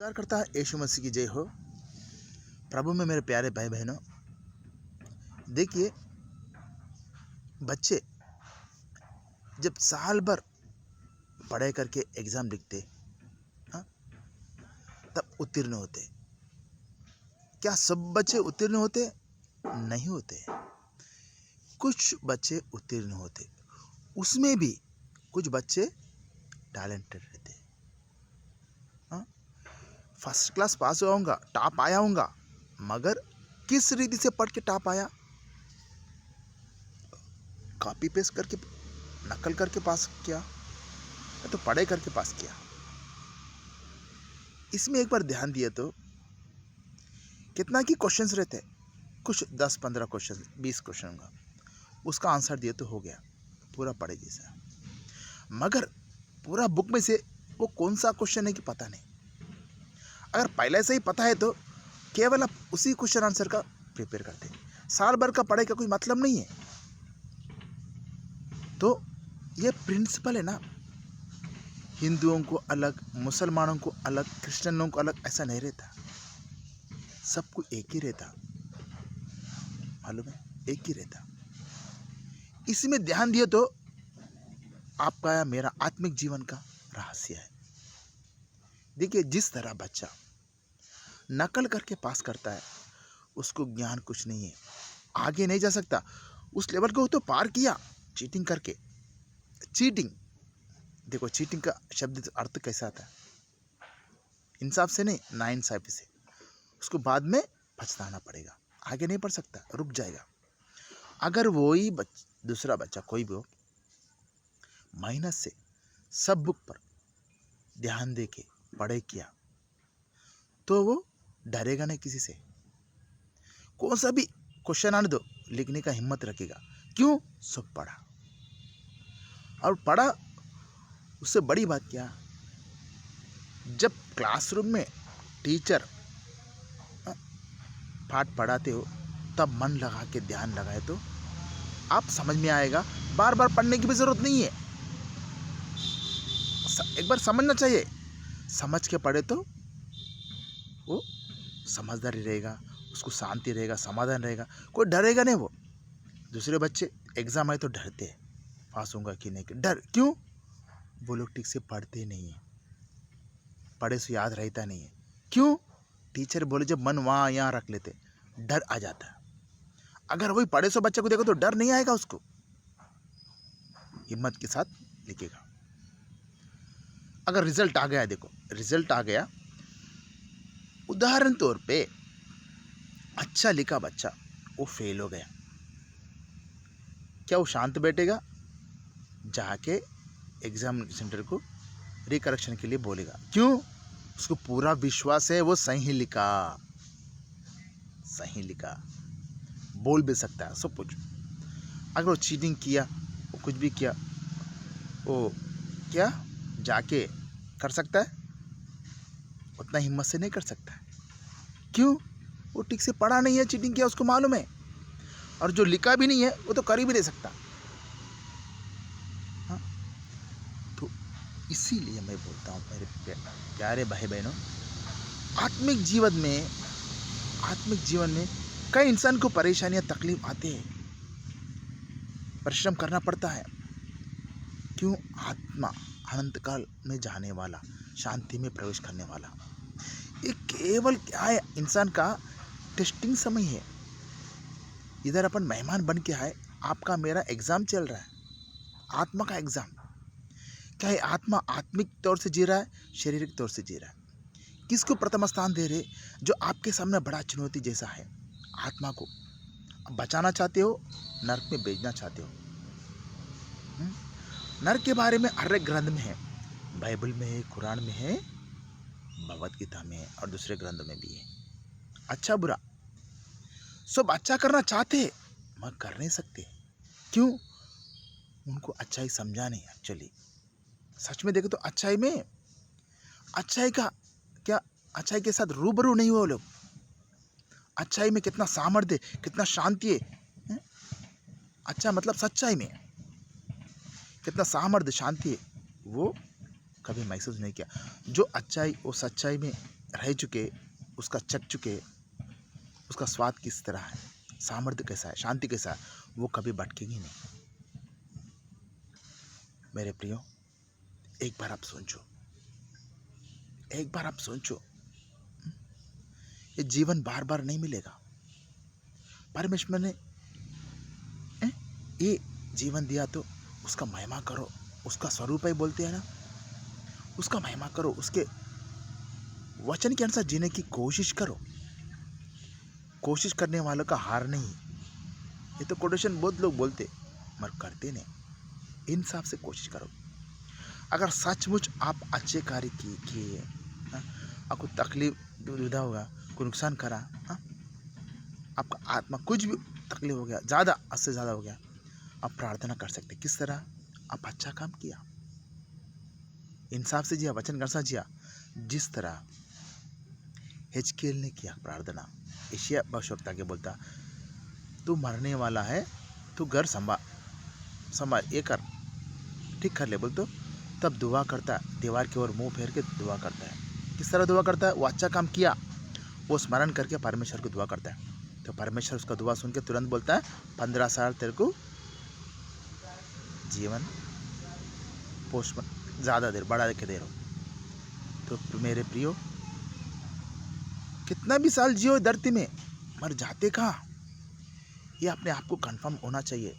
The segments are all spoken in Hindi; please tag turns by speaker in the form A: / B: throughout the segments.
A: प्यार करता है यीशु मसीह की जय हो। प्रभु में मेरे प्यारे भाई बहनों, देखिए, बच्चे जब साल भर पढ़ाई करके एग्जाम लिखते, हाँ, तब उत्तीर्ण होते। क्या सब बच्चे उत्तीर्ण होते? नहीं होते। कुछ बच्चे उत्तीर्ण होते, उसमें भी कुछ बच्चे टैलेंटेड रहते। हाँ, फर्स्ट क्लास पास होऊंगा, टॉप आया होऊंगा, मगर किस रीति से पढ़ के टॉप आया? कॉपी पेस्ट करके, नकल करके पास किया या तो पढ़ाई करके पास किया? इसमें एक बार ध्यान दिए तो कितना की क्वेश्चंस रहते? कुछ 10-15 क्वेश्चन, 20 क्वेश्चन का उसका आंसर दिए तो हो गया, पूरा पढ़े जैसा। मगर पूरा बुक में से वो कौन सा क्वेश्चन है कि पता नहीं। अगर पहले से ही पता है तो केवल आप उसी क्वेश्चन आंसर का प्रिपेयर करते। साल भर का पढ़ाई का कोई मतलब नहीं है। तो ये प्रिंसिपल है ना, हिंदुओं को अलग, मुसलमानों को अलग, क्रिश्चियनों को अलग, ऐसा नहीं रहता। सबको एक ही रहता, मालूम है, एक ही रहता। इसमें ध्यान दिए तो आपका या मेरा आत्मिक जीवन का रहस्य है। देखिए, जिस तरह बच्चा नकल करके पास करता है, उसको ज्ञान कुछ नहीं है, आगे नहीं जा सकता। उस लेवल को तो पार किया चीटिंग करके। चीटिंग, देखो, चीटिंग का शब्द अर्थ कैसा आता है? इंसाफ से नहीं, नाइंसाफी से। उसको बाद में पछताना पड़ेगा, आगे नहीं बढ़ सकता, रुक जाएगा। अगर वही दूसरा बच्चा कोई भी हो, मेहनत से सब बुक पर ध्यान दे के पढ़ाई किया तो वो डरेगा नहीं किसी से। कौन सा भी क्वेश्चन आने दो, लिखने का हिम्मत रखेगा। क्यों? सब पढ़ा। और पढ़ा, उससे बड़ी बात क्या, जब क्लासरूम में टीचर पाठ पढ़ाते हो तब मन लगा के ध्यान लगाए तो आप समझ में आएगा। बार बार पढ़ने की भी जरूरत नहीं है, एक बार समझना चाहिए। समझ के पढ़े तो वो समझदारी रहेगा, उसको शांति रहेगा, समाधान रहेगा, कोई डरेगा नहीं। वो दूसरे बच्चे एग्जाम आए तो डरते हैं, पास होऊंगा कि नहीं, डर क्यों? वो लोग ठीक से पढ़ते नहीं है, पढ़े से याद रहता नहीं है। क्यों? टीचर बोले जब मन वहाँ यहाँ रख लेते, डर आ जाता है। अगर वही पढ़े सो बच्चे को देखो तो डर नहीं आएगा, उसको हिम्मत के साथ लिखेगा। अगर रिजल्ट आ गया, देखो रिजल्ट आ गया, उदाहरण तौर पे अच्छा लिखा बच्चा वो फेल हो गया, क्या वो शांत बैठेगा? जाके एग्जाम सेंटर को रिकरेक्शन के लिए बोलेगा। क्यों? उसको पूरा विश्वास है वो सही लिखा, सही लिखा, बोल भी सकता है सब कुछ। अगर वो चीटिंग किया, वो कुछ भी किया, वो क्या जाके कर सकता है? उतना हिम्मत से नहीं कर सकता है। क्यों? वो ठीक से पढ़ा नहीं है, चीटिंग किया, उसको मालूम है। और जो लिखा भी नहीं है वो तो कर ही भी नहीं सकता। हाँ, तो इसीलिए मैं बोलता हूँ मेरे प्यारे भाई बहनों, आत्मिक जीवन में कई इंसान को परेशानियां, तकलीफ आते हैं, परिश्रम करना पड़ता है। क्यों? आत्मा अनंत काल में जाने वाला, शांति में प्रवेश करने वाला, ये केवल क्या है, इंसान का टेस्टिंग समय है। इधर अपन मेहमान बन के आए, आपका मेरा एग्जाम चल रहा है, आत्मा का एग्जाम। क्या है, आत्मा आत्मिक तौर से जी रहा है, शारीरिक तौर से जी रहा है? किसको प्रथम स्थान दे रहे? जो आपके सामने बड़ा चुनौती जैसा है, आत्मा को बचाना चाहते हो, नरक में भेजना चाहते हो। नरक के बारे में हर एक ग्रंथ में है, बाइबल में है, कुरान में है, भगवत गीता में है, और दूसरे ग्रंथों में भी है। अच्छा बुरा सब अच्छा करना चाहते हैं, मगर कर नहीं सकते। क्यों? उनको अच्छाई समझा नहीं। एक्चुअली सच में देखे तो अच्छाई में, अच्छाई का क्या, अच्छाई के साथ रूबरू नहीं हुए लोग। अच्छाई में कितना सामर्थ्य, कितना शांति है। अच्छा मतलब सच्चाई में कितना सामर्थ्य, शांति है, वो कभी महसूस नहीं किया। जो अच्छाई वो सच्चाई में रह चुके, उसका चख चुके, उसका स्वाद किस तरह है, सामर्थ्य कैसा है, शांति कैसा है, वो कभी भटकेगी नहीं। मेरे प्रियो, एक बार आप सोचो, एक बार आप सोचो, ये जीवन बार बार नहीं मिलेगा। परमेश्वर ने ये जीवन दिया तो उसका महिमा करो। उसका स्वरूप ही बोलते हैं ना, उसका महिमा करो, उसके वचन के अनुसार जीने की कोशिश करो। कोशिश करने वालों का हार नहीं। ये तो कोटेशन बहुत लोग बोलते मगर करते नहीं। इंसाफ से कोशिश करो। अगर सचमुच आप अच्छे कार्य किए, आपको तकलीफ दुविधा होगा, कोई नुकसान करा, आपका आत्मा कुछ भी तकलीफ हो गया, ज़्यादा हद से ज़्यादा हो गया, आप प्रार्थना कर सकते। किस तरह? आप अच्छा काम किया, इंसाफ से जिया, वचन के अनुसार जिया, जिस तरह हिजकिय्याह ने किया प्रार्थना। यशायाह भविष्यवक्ता के बोलता, तू मरने वाला है, तू घर संभाल ये कर, ठीक कर ले बोल। तो तब दुआ करता है, दीवार की ओर मुंह फेर के दुआ करता है। किस तरह दुआ करता है? वो अच्छा काम किया, वो स्मरण करके परमेश्वर को दुआ करता है। तो परमेश्वर उसका दुआ सुन के तुरंत बोलता है, 15 साल तेरे को जीवन पोस्ट ज़्यादा देर बढ़ा के दे रहा हूँ। तो मेरे प्रियो, कितना भी साल जियो धरती में, मर जाते कहाँ? ये अपने आप को कंफर्म होना चाहिए,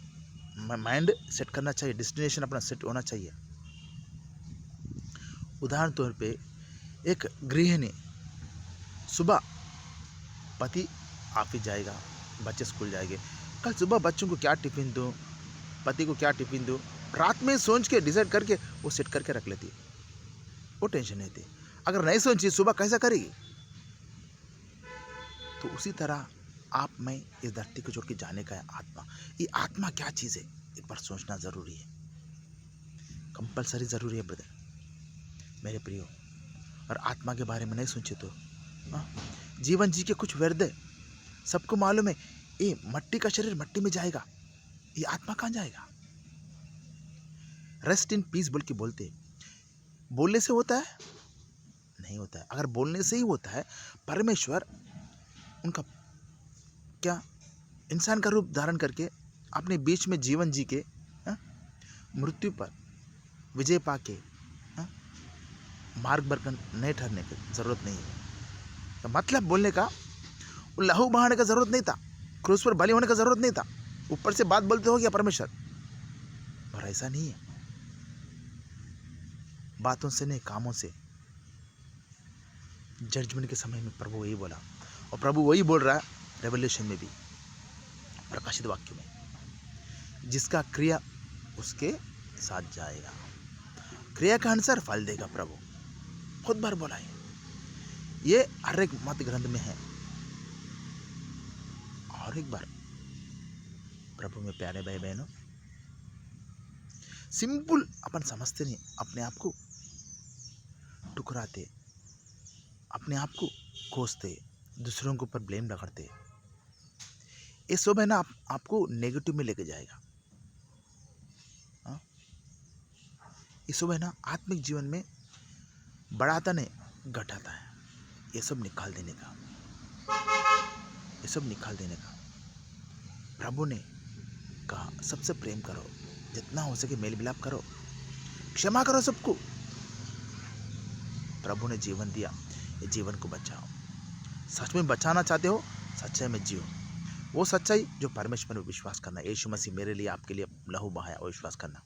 A: माइंड सेट करना चाहिए, डेस्टिनेशन अपना सेट होना चाहिए। उदाहरण तौर पे एक गृहिणी, सुबह पति ऑफिस जाएगा, बच्चे स्कूल जाएंगे, कल सुबह बच्चों को क्या टिफिन दूँ, पति को क्या टिफिन दूँ, रात में सोच के डिसाइड करके वो सेट करके रख लेती, वो टेंशन नहीं थी। अगर नहीं सोची सुबह कैसा करेगी? तो उसी तरह आप में इस धरती को छोड़ के जाने का है आत्मा। ये आत्मा क्या चीज़ है, एक बार सोचना ज़रूरी है, कंपलसरी ज़रूरी है ब्रदर, मेरे प्रियो। और आत्मा के बारे में नहीं सोचे तो जीवन जी के कुछ व्यर्थ है। सबको मालूम है ये मट्टी का शरीर मट्टी में जाएगा, ये आत्मा कहाँ जाएगा? रेस्ट इन पीस बोल के बोलते, बोलने से होता है? नहीं होता है। अगर बोलने से ही होता है, परमेश्वर उनका क्या इंसान का रूप धारण करके अपने बीच में जीवन जी के मृत्यु पर विजय पाके मार्ग बरकन नहीं ठहरने की जरूरत नहीं है। तो मतलब बोलने का, लहू बहाने का जरूरत नहीं था, क्रूस पर बलि होने का जरूरत नहीं था, ऊपर से बात बोलते हो गया परमेश्वर। और ऐसा नहीं है, बातों से नहीं कामों से। जजमेंट के समय में प्रभु वही बोला, और प्रभु वही बोल रहा है रेवल्यूशन में भी, प्रकाशित वाक्य में, जिसका क्रिया उसके साथ जाएगा, क्रिया का अनुसार फल देगा। प्रभु खुद बार बोला है, ये हर एक मत ग्रंथ में है। और एक बार प्रभु में प्यारे भाई बहनों, सिंपल अपन समझते नहीं, अपने आप को टुकराते, अपने आप को कोसते, दूसरों के ऊपर ब्लेम लगाते, ये सब है ना आपको नेगेटिव में लेके जाएगा। ये सब है ना आत्मिक जीवन में बढ़ाता नहीं घटाता है। ये सब निकाल देने का, ये सब निकाल देने का। प्रभु ने कहा सबसे प्रेम करो, जितना हो सके मेल मिलाप करो, क्षमा करो सबको। प्रभु ने जीवन दिया, ये जीवन को बचाओ। सच में बचाना चाहते हो, सच्चाई में जियो। वो सच्चाई जो परमेश्वर में विश्वास करना, यीशु मसीह मेरे लिए आपके लिए लहू बहाया, वो विश्वास करना,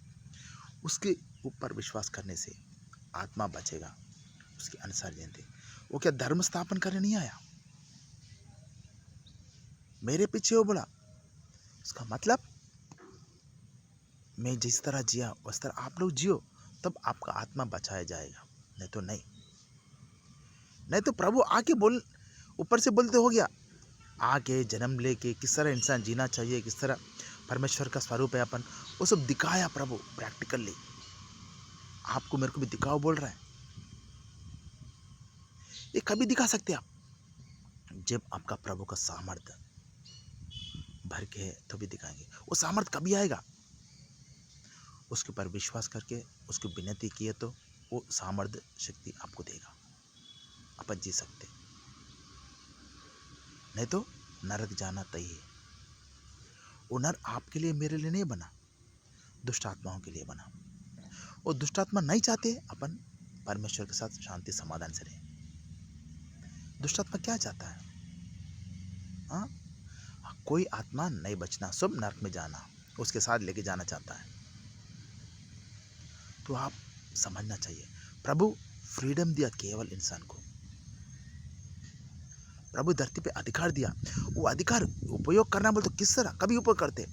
A: उसके ऊपर विश्वास करने से आत्मा बचेगा, उसके अनुसार जीते। वो क्या धर्म स्थापन करने नहीं आया, मेरे पीछे वो बोला। उसका मतलब मैं जिस तरह जिया उस तरह आप लोग जियो, तब आपका आत्मा बचाया जाएगा, नहीं तो नहीं। नहीं तो प्रभु आके बोल, ऊपर से बोलते हो गया, आके जन्म लेके किस तरह इंसान जीना चाहिए, किस तरह परमेश्वर का स्वरूप है अपन, वो सब दिखाया प्रभु प्रैक्टिकली। आपको मेरे को भी दिखाओ बोल रहा है। ये कभी दिखा सकते आप, जब आपका प्रभु का सामर्थ्य भर के है तो भी दिखाएंगे। वो सामर्थ्य कभी आएगा, उसके ऊपर विश्वास करके उसकी विनती किए तो वो सामर्थ्य शक्ति आपको देगा। अपन जी सकते, नहीं तो नरक जाना तय है। वो नर आपके लिए मेरे लिए नहीं बना, दुष्ट आत्माओं के लिए बना। और दुष्ट आत्मा नहीं चाहते अपन परमेश्वर के साथ शांति समाधान से रहे। दुष्ट आत्मा क्या चाहता है? हाँ, कोई आत्मा नहीं बचना, सब नरक में जाना, उसके साथ लेके जाना चाहता है। तो आप समझना चाहिए, प्रभु फ्रीडम दिया केवल इंसान को, प्रभु धरती पे अधिकार दिया। वो अधिकार उपयोग करना बोल तो किस तरह कभी उपयोग करते?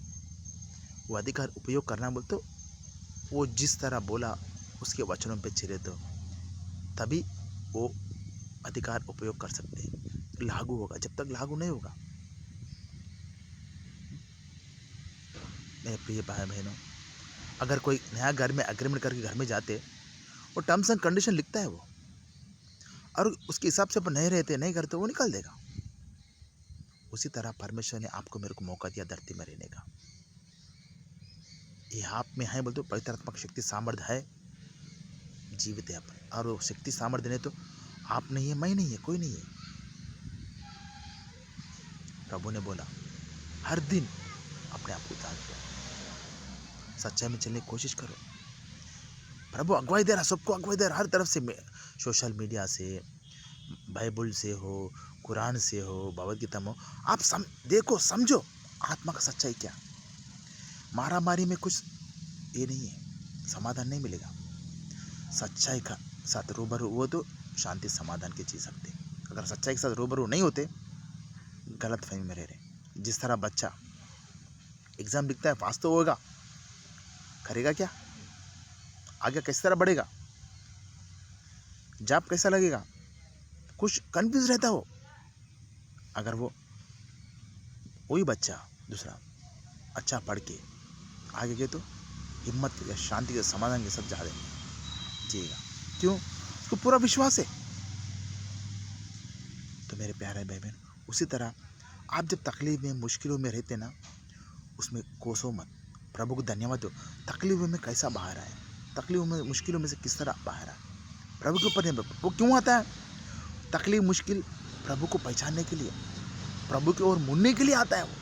A: वो अधिकार उपयोग करना बोल तो वो जिस तरह बोला उसके वचनों पे चिरे तो तभी वो अधिकार उपयोग कर सकते हैं, लागू होगा। जब तक लागू नहीं होगा, मेरे प्रिय भाई बहनों, अगर कोई नया घर में एग्रीमेंट करके घर में जाते, वो टर्म्स एंड कंडीशन लिखता है वो, और उसके हिसाब से अपन नहीं रहते, नहीं करते, वो निकाल देगा। उसी तरह परमेश्वर ने आपको मेरे को मौका दिया धरती में रहने का। ये आप में है बोल तो पवित्र आत्मा की शक्ति सामर्थ्य है, जीवित है अपन। और वो शक्ति सामर्थ्य नहीं तो आप नहीं है, मैं नहीं है, कोई नहीं है। प्रभु ने बोला हर दिन अपने आप को जांच लो, सच्चाई में चलने की कोशिश करो। प्रभु अगुवाई दे रहा, सबको अगुवाई दे रहा, हर तरफ से, सोशल मीडिया से, बाइबल से हो, कुरान से हो, भगवद गीता में हो, आप देखो, समझो आत्मा का सच्चाई क्या। मारामारी में कुछ ये नहीं है, समाधान नहीं मिलेगा। सच्चाई का साथ रूबरू वो तो शांति समाधान की जी सकते। अगर सच्चाई के साथ रूबरू नहीं होते, गलत फहमी में रह रहे। जिस तरह बच्चा एग्जाम लिखता है, पास तो होगा, करेगा क्या, आगे किस तरह बढ़ेगा, जॉब कैसा लगेगा, कुछ कंफ्यूज रहता हो। अगर वो वही बच्चा दूसरा अच्छा पढ़ के आगे गए तो हिम्मत या शांति के समाधान के साथ जा जिएगा। क्यों? उसको पूरा विश्वास है। तो मेरे प्यारे भाई बहन, उसी तरह आप जब तकलीफ में, मुश्किलों में रहते ना, उसमें कोसो मत, प्रभु को धन्यवाद दो। तकलीफों में कैसा बाहर आए, तकलीफों में, मुश्किलों में से किस तरह बाहर आए, प्रभु के ऊपर निर्भर। वो क्यों आता है? तकलीफ मुश्किल प्रभु को पहचानने के लिए, प्रभु की ओर मुड़ने के लिए आता है। वो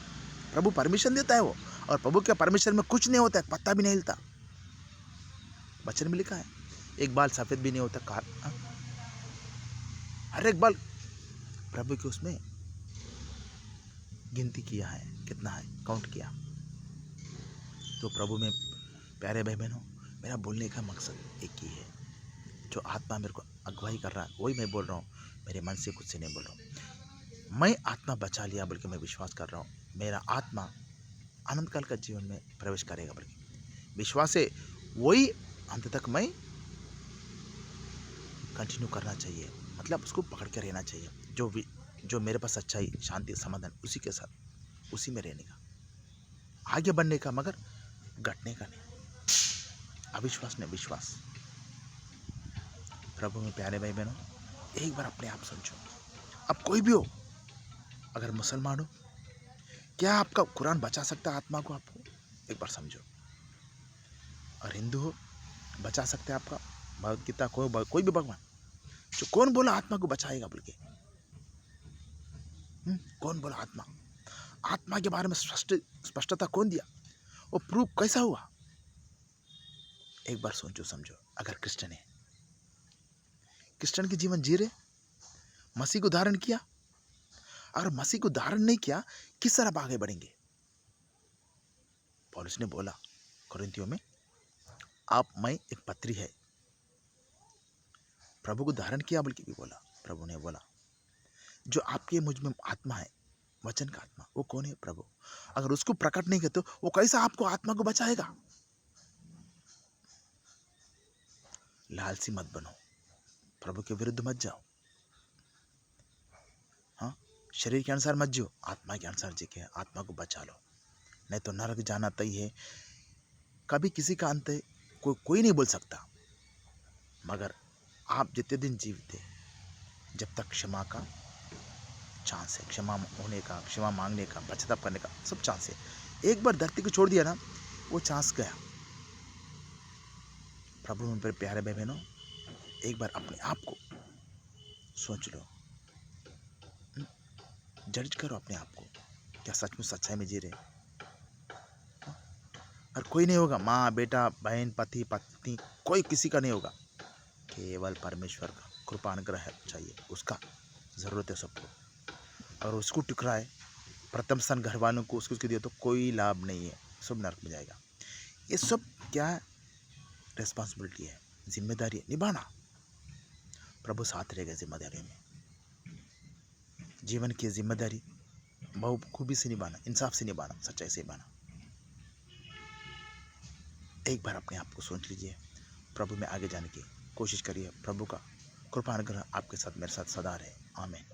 A: प्रभु परमिशन देता है वो, और प्रभु के परमिशन में कुछ नहीं होता है, पत्ता भी नहीं हिलता। वचन में लिखा है, एक बाल सफेद भी नहीं होता, हर एक बाल प्रभु के उसमें गिनती किया है, कितना है, काउंट किया। तो प्रभु में प्यारे भाई बहनों, मेरा बोलने का मकसद एक ही है। जो आत्मा मेरे को अगुवाई कर रहा है वही मैं बोल रहा हूँ, मेरे मन से कुछ से नहीं बोल रहा हूँ। मैं आत्मा बचा लिया बल्कि मैं विश्वास कर रहा हूँ, मेरा आत्मा अनंत काल का जीवन में प्रवेश करेगा, बल्कि विश्वास है वही अंत तक मैं कंटिन्यू करना चाहिए। मतलब उसको पकड़ के रहना चाहिए, जो मेरे पास सच्चाई, शांति, समाधान, उसी के साथ, उसी में रहने का, आगे बढ़ने का, मगर घटने का नहीं, अविश्वास नहीं, विश्वास। प्रभु में प्यारे भाई बहनों, एक बार अपने आप समझो, अब कोई भी हो, अगर मुसलमान हो, क्या आपका कुरान बचा सकता है आत्मा को? आपको एक बार समझो। और हिंदू हो, बचा सकते हैं आपका भगवद गीता, कोई भी भगवान, जो कौन बोला आत्मा को बचाएगा बोल के? कौन बोला आत्मा के बारे में स्पष्टता कौन दिया? वो प्रूफ कैसा हुआ? एक बार सोचो, समझो। अगर क्रिश्चियन है, क्रिश्चियन के जीवन जी रहे, मसीह को धारण किया, अगर मसीह को धारण नहीं किया, किस तरह आगे बढ़ेंगे? पौलुस ने बोला कोरिन्थियों में, मैं एक पत्री है, प्रभु को धारण किया बल्कि भी बोला। प्रभु ने बोला जो आपके मुझ में आत्मा है, वचन का आत्मा, वो कौन है? प्रभु। अगर उसको प्रकट नहीं करते, वो कैसा आपको आत्मा को बचाएगा? लालची मत बनो, प्रभु के विरुद्ध मत जाओ। हाँ, शरीर के अनुसार मत जियो, आत्मा के अनुसार जी के आत्मा को बचा लो, नहीं तो नरक जाना तय है। कभी किसी का अंत है कोई नहीं बोल सकता, मगर आप जितने दिन जीवित थे, जब तक क्षमा का चांस है, क्षमा होने का, क्षमा मांगने का, पश्चाताप करने का सब चांस है। एक बार धरती को छोड़ दिया ना, वो चांस गया। प्रभु में प्यारे भाई बहनों, एक बार अपने आप को सोच लो, जज करो अपने आप को, क्या सच में सच्चाई में जी रहे? और कोई नहीं होगा, माँ बेटा बहन पति पत्नी, कोई किसी का नहीं होगा, केवल परमेश्वर का कृपा अनुग्रह चाहिए, उसका ज़रूरत है सबको। और उसको टुकराए, प्रथम स्थान घर वालों को उसको दिया तो कोई लाभ नहीं है, सब नरक में जाएगा। ये सब क्या रिस्पॉन्सिबिलिटी है, जिम्मेदारी है, निभाना। प्रभु साथ रहेगा जिम्मेदारी में। जीवन की जिम्मेदारी बहुत खूबी से निभाना, इंसाफ से निभाना, सच्चाई से निभाना। एक बार अपने आप को सोच लीजिए, प्रभु में आगे जाने की कोशिश करिए। प्रभु का कृपा अनुग्रह आपके साथ, मेरे साथ सदा रहे। आमीन।